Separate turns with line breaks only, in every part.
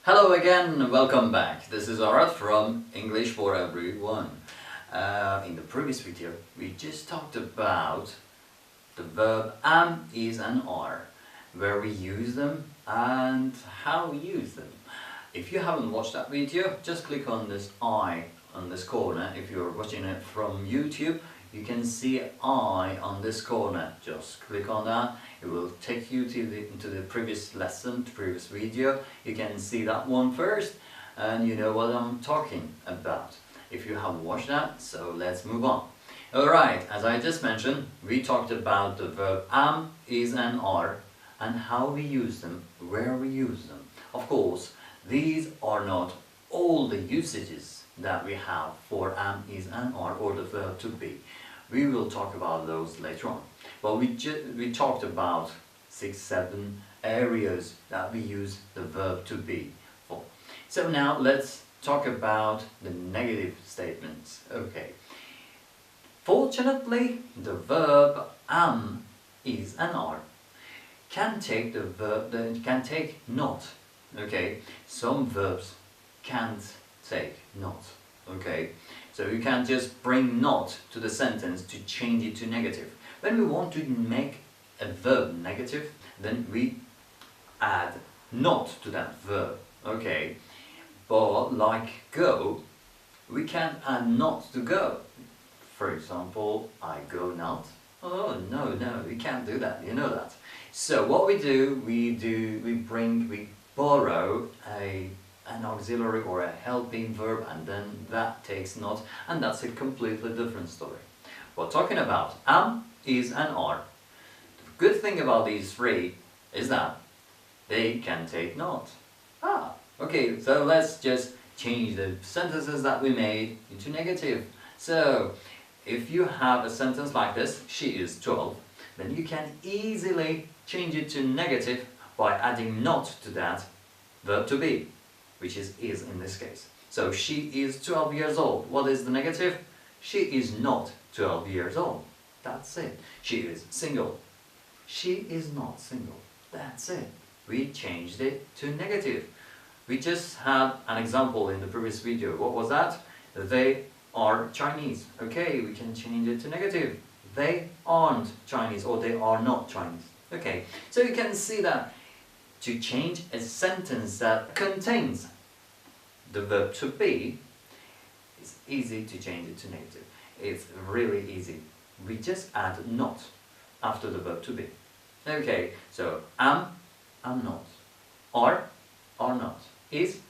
Hello again, welcome back. This is Arad from English for Everyone. In the previous video, we just talked about the verb am, is and are, where we use them and how we use them. If you haven't watched that video, just click on this I on this corner. If you're watching it from YouTube, you can see I on this corner. Just click on that. It will take you into the previous lesson, previous video. You can see that one first and you know what I'm talking about if you have watched that. So let's move on. Alright, as I just mentioned, we talked about the verb am, is and are and how we use them, where we use them. Of course, these are not all the usages that we have for am, is and are, or the verb to be. We will talk about those later on. But we talked about 6-7 areas that we use the verb to be for. So now let's talk about the negative statements. Okay. Fortunately, the verb am, is and are can take the verb can take not. Okay. Some verbs can't take not. Okay. So you can't just bring not to the sentence to change it to negative. When we want to make a verb negative, then we add not to that verb. Okay. But like go, we can add not to go. For example, I go not. Oh no, we can't do that. You know that. So what we do, we borrow an auxiliary or a helping verb, and then that takes not, and that's a completely different story. We're talking about am, is and are. The good thing about these three is that they can take not. Okay, so let's just change the sentences that we made into negative. So if you have a sentence like this, she is 12, then you can easily change it to negative by adding not to that verb to be, which is in this case. So she is 12 years old. What is the negative? She is not 12 years old. That's it. She is single. She is not single. That's it. We changed it to negative. We just had an example in the previous video. What was that? They are Chinese. Okay, we can change it to negative. They aren't Chinese, or they are not Chinese. Okay, so you can see that to change a sentence that contains the verb to be, it's easy to change it to negative. It's really easy. We just add not after the verb to be. Okay, so am not. Are not. Is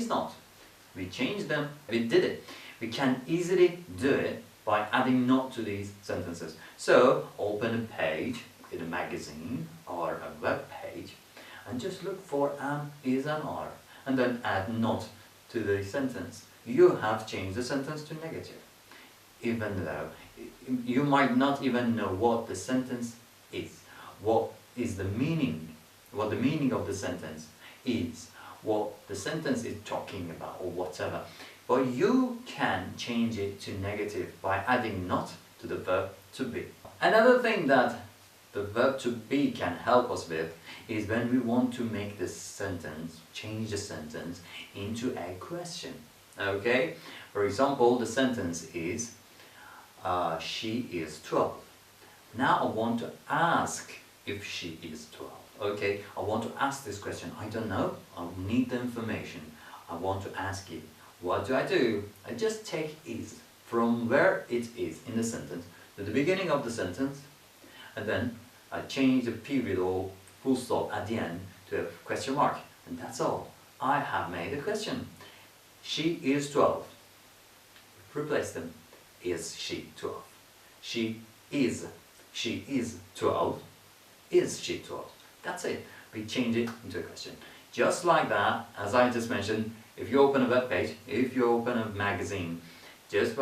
not. We changed them. We did it. We can easily do it by adding not to these sentences. So open a page in a magazine or a web page and just look for am, is and are, and then add not to the sentence. You have changed the sentence to negative, even though you might not even know what the sentence is, what is the meaning, what the meaning of the sentence is, what the sentence is talking about, or whatever. But you can change it to negative by adding not to the verb to be. Another thing that the verb to be can help us with is when we want to make this sentence, change the sentence into a question. Okay? For example, the sentence is, she is 12. Now I want to ask if she is 12. Okay? I want to ask this question. I don't know. I need the information. I want to ask you. What do? I just take is from where it is in the sentence to the beginning of the sentence, and then I change the period or full stop at the end to a question mark, and that's all. I have made a question. She is 12. Replace them. Is she 12? She is 12. Is she 12? That's it. We change it into a question. Just like that, as I just mentioned, if you open a web page, if you open a magazine, just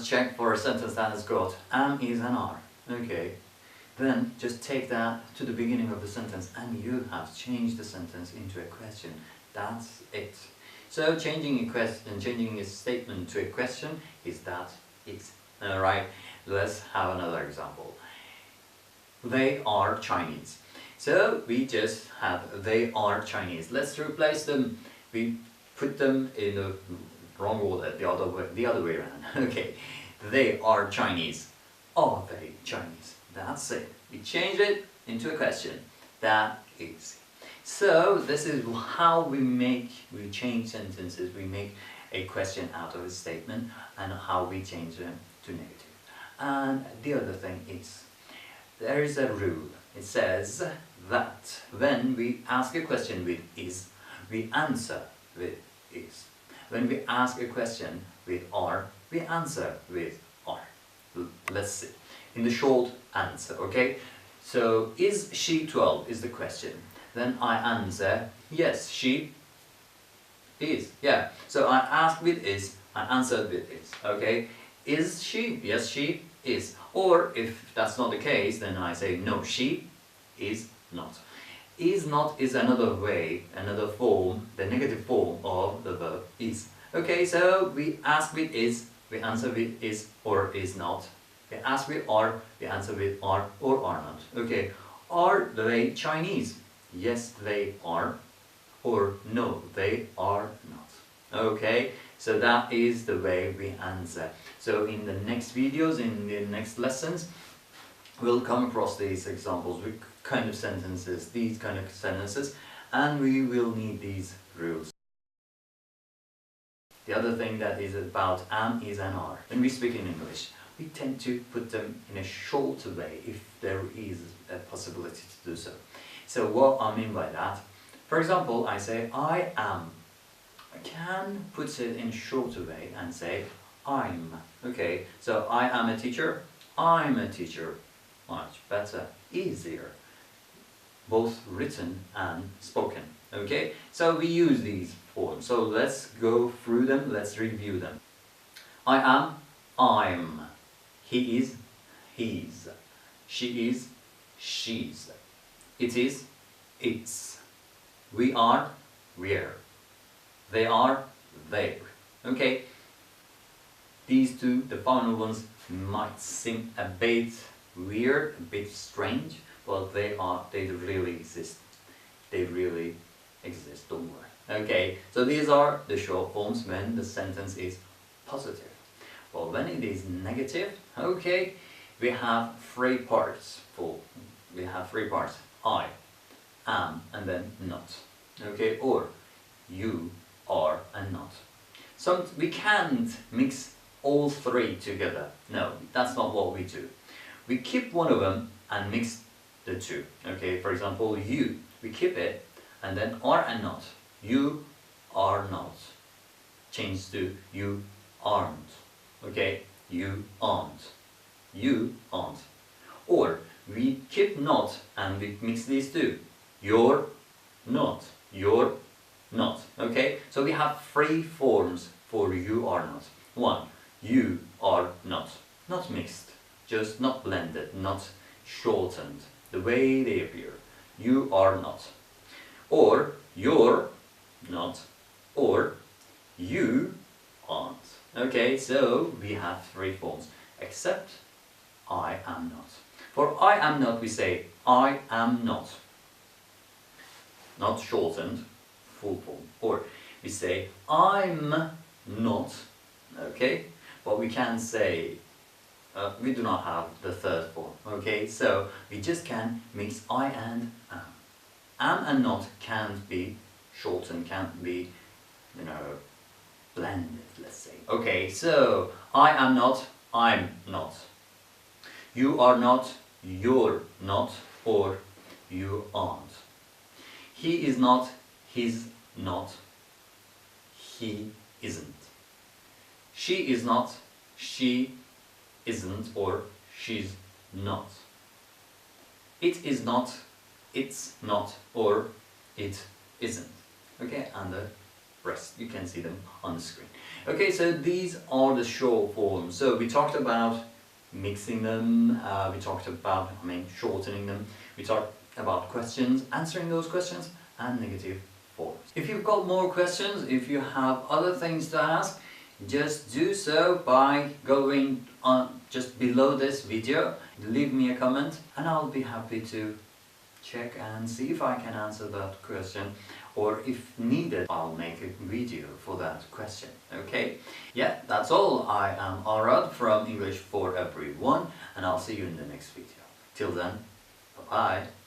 check for a sentence that has got am, is and are. Okay. Then just take that to the beginning of the sentence and you have changed the sentence into a question. That's it. So changing a statement to a question is that it. Alright, let's have another example. They are Chinese. So we just have they are Chinese. Let's replace them. We put them in the wrong order, the other way around. Okay, they are Chinese. Are they Chinese? That's it. We change it into a question. That is. So this is how we change sentences. We make a question out of a statement and how we change them to negative. And the other thing is, there is a rule. It says that when we ask a question with is, we answer with is. When we ask a question with are, we answer with are. Let's see. In the short answer, okay? So, is she 12 is the question. Then I answer, yes, she is. Yeah. So I ask with is, I answer with is. Okay? Is she? Yes, she is. Or if that's not the case, then I say no, she is not. Is not is another way, another form, the negative form of the verb is. Okay, so we ask with is, we answer with is or is not. We ask with are, we answer with are or are not. Okay, are they Chinese? Yes, they are. Or no, they are not. Okay, so that is the way we answer. So in the next videos, in the next lessons, we'll come across these examples with kind of sentences, these kind of sentences, and we will need these rules. The other thing that is about am, is and are. When we speak in English, we tend to put them in a shorter way if there is a possibility to do so. So what I mean by that, for example, I say I am. I can put it in a shorter way and say I'm. Okay, so I am a teacher, I'm a teacher. Much better, easier. Both written and spoken. Okay, so we use these forms. So let's go through them, let's review them. I am, I'm. He is, he's. She is, she's. It is, it's. We are, we're. They are, they're. Okay? These two, the final ones, might seem a bit weird, a bit strange, but they really exist. They really exist, don't worry. Okay, so these are the short forms when the sentence is positive. Well, when it is negative, okay, we have three parts. I, am, and then not. Okay, or you, are, and not. We can't mix all three together. No, that's not what we do. We keep one of them and mix the two. Okay, for example, you, we keep it and then are and not. You are not. Change to you aren't. Okay, you aren't. You aren't. Or we keep not and we mix these two. You're not. You're not. Okay, so we have three forms for you are not. One, you are not. Not mixed. Just not blended, not shortened, the way they appear. You are not. Or you're not. Or you aren't. Okay, so we have three forms, except I am not. For I am not, we say I am not. Not shortened, full form. Or we say I'm not. Okay, but we can say we do not have the third form. Okay, so we just can mix I and am. Am and not can't be shortened, can't be, blended, let's say. Okay, so I am not, I'm not. You are not, you're not, or you aren't. He is not, he's not, he isn't. She is not, she isn't, or she's not. It is not, it's not, or it isn't. Okay, and the rest, you can see them on the screen. Okay, so these are the short forms. So we talked about mixing them, we talked about, shortening them, we talked about questions, answering those questions, and negative forms. If you've got more questions, if you have other things to ask, just do so by going on just below this video, leave me a comment, and I'll be happy to check and see if I can answer that question, or if needed I'll make a video for that question. Okay, yeah, that's all. I am Arad from English for Everyone, and I'll see you in the next video. Till then, bye bye.